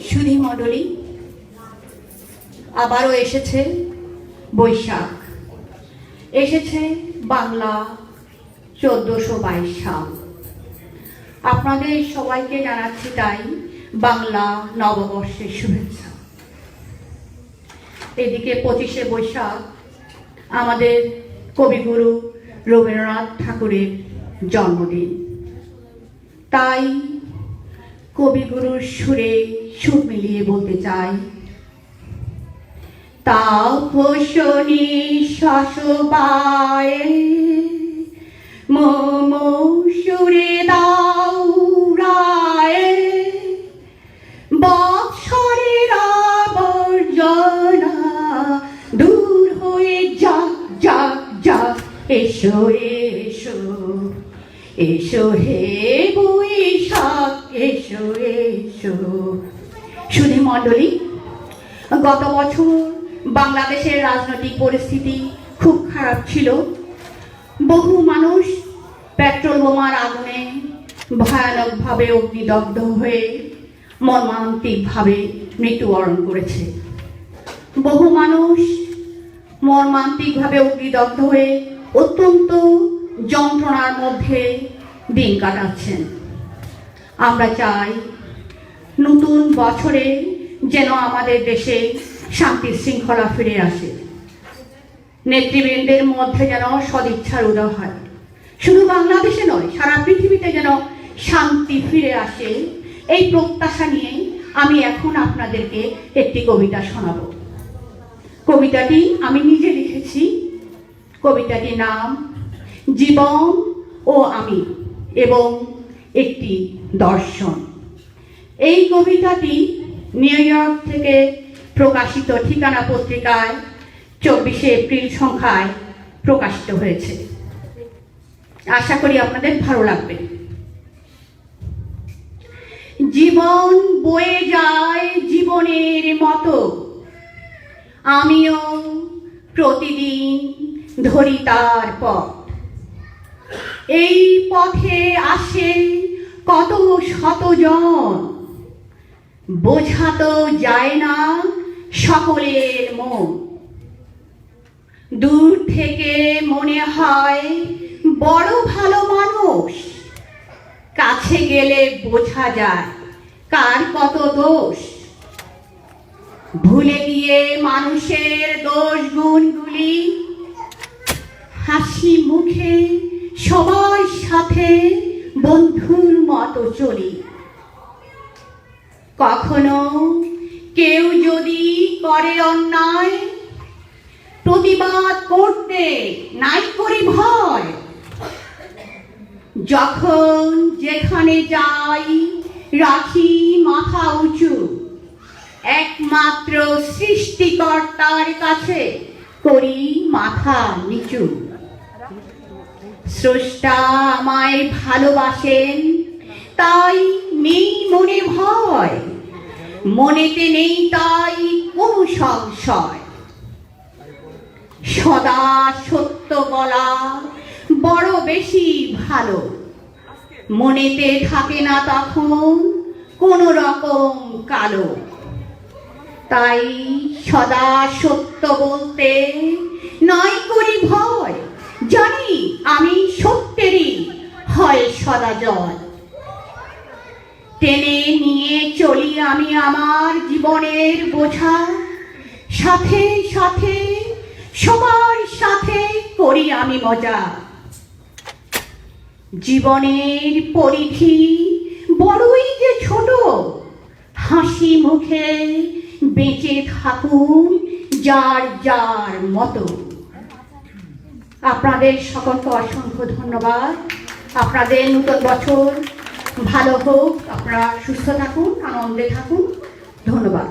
সুধী মণ্ডলী, আবারও এসেছে বৈশাখ, এসেছে বাংলা 1422 সাল। আপনাদের সবাইকে জানাচ্ছি তাই বাংলা নববর্ষের শুভেচ্ছা। এদিকে 25শে বৈশাখ আমাদের কবিগুরু রবীন্দ্রনাথ ঠাকুরের জন্মদিন, তাই কবিগুরুর সুরে সুর মিলিয়ে বলতে চাই, তাপসনী শশবায় মম সুরে দাউরায় বৎসরের আবর্জনা দূর হয়ে যাক যাক যাক, এসো এসো এসো হে বৈশাখ এসো এসো। সুধী মণ্ডলী, গত বছর বাংলাদেশের রাজনৈতিক পরিস্থিতি খুব খারাপ ছিল। বহু মানুষ পেট্রোল বোমার আগুনে ভয়ানকভাবে অগ্নিদগ্ধ হয়ে মর্মান্তিকভাবে মৃত্যুবরণ করেছে। বহু মানুষ মর্মান্তিকভাবে অগ্নিদগ্ধ হয়ে অত্যন্ত যন্ত্রণার মধ্যে দিন কাটাচ্ছেন। আমরা চাই নতুন বছরে যেন আমাদের দেশে শান্তি শৃঙ্খলা ফিরে আসে, নেতৃবৃন্দের মধ্যে যেন সদিচ্ছার উদয় হয়। শুধু বাংলাদেশে নয়, সারা পৃথিবীতে যেন শান্তি ফিরে আসে, এই প্রত্যাশা নিয়ে আমি এখন আপনাদেরকে একটি কবিতা শোনাব। কবিতাটি আমি নিজে লিখেছি। কবিতাটির নাম জীবন ও আমি এবং একটি দর্শন। এই কবিতাটি নিউ ইয়র্ক থেকে প্রকাশিত ঠিকানা পত্রিকায় 24শে এপ্রিল সংখ্যায় প্রকাশিত হয়েছে। আশা করি আপনাদের ভালো লাগবে। জীবন বয়ে যায় জীবনের মতো, আমিও প্রতিদিন ধরি তার পথ। এই পথে আসে কত শতজন, বোঝা তো যায় না সকলের মন। দূর থেকে মনে হয় বড় ভালো মানুষ, কাছে গেলে বোঝা যায় কার কত দোষ। ভুলে গিয়ে মানুষের দোষ গুণগুলি, হাসি মুখে সবার সাথে বন্ধুর মতো চলি। কখনো কেউ যদি করে অন্যায়, প্রতিবাদ করতে নাই করি ভয়। যখন যেখানে যাই রাখি মাথা উঁচু, একমাত্র সৃষ্টিকর্তার কাছে করি মাথা নিচু। স্রষ্টা আমায় ভালোবাসেন, তাই নেই মনে ভয়, মনেতে নেই তাই কোনো সংশয়। সদা সত্য বলা বড় বেশি ভালো, মনেতে থাকে না তখন কোনো রকম কালো। তাই সদা সত্য বলতে নাই করি ভয়, জানি আমি সত্যেরই হয় সদা জয়। টেনে নিয়ে চলি আমি আমার জীবনের বোঝা, সাথে সাথে সবার সাথে করি আমি মজা। জীবনের পরিধি বড়ই যে ছোট, হাসি মুখে বেঁচে থাকুন যার যার মতো। আপনাদের সকলকে অসংখ্য ধন্যবাদ। আপনাদের নতুন বছর ভালো হোক, আপনারা সুস্থ থাকুন, আনন্দে থাকুন। ধন্যবাদ।